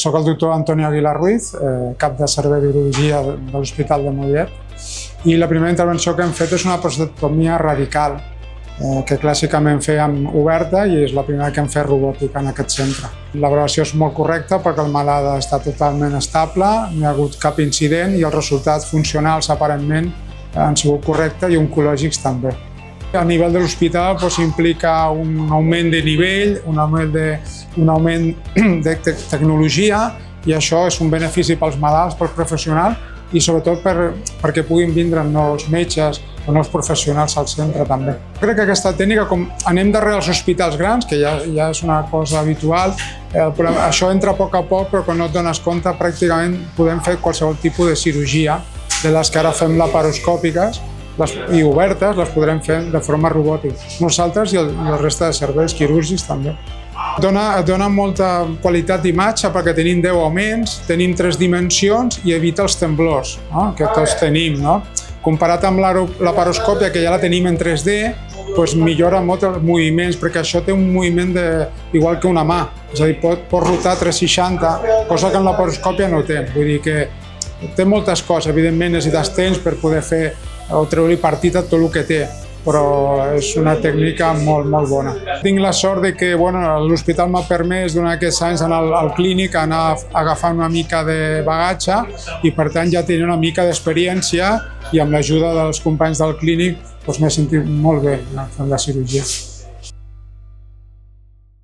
Soc el doctor Antonio Aguilar Ruiz, cap de servei d'urologia de l'Hospital de Mollet, i la primera intervenció que hem fet és una prostatectomia radical, que clàssicament fèiem oberta i és la primera que hem fet robòtica en aquest centre. La valoració és molt correcta perquè el malalt està totalment estable, no hi ha hagut cap incident i els resultats funcionals aparentment han sigut correctes i oncològics també. A nivell de l'hospital implica un augment de nivell, un augment de tecnologia, i això és un benefici pels malalts, pels professionals i sobretot perquè puguin vindre nous metges o nous professionals al centre també. Crec que aquesta tècnica, com anem darrere els hospitals grans, que ja és una cosa habitual, però això entra a poc, però quan no et dones compte pràcticament podem fer qualsevol tipus de cirurgia, de les que ara fem laparoscòpiques, i obertes les podrem fer de forma robòtica. Nosaltres i la resta de serveis quirúrgics també. Et dona molta qualitat d'imatge perquè tenim 10 augments, tenim 3 dimensions i evita els temblors, que tots tenim. Comparat amb la laparoscòpia, que ja la tenim en 3D, millora molt els moviments, perquè això té un moviment igual que una mà, és a dir, pot rotar 360, cosa que en la laparoscòpia no té. Vull dir que té moltes coses, evidentment necessites temps per poder fer o treure-li partit a tot el que té, però és una tècnica molt, molt bona. Tinc la sort que l'hospital m'ha permès durant aquests anys anar al clínic, anar agafant una mica de bagatge i per tant ja tenia una mica d'experiència i amb l'ajuda dels companys del clínic m'he sentit molt bé fent la cirurgia.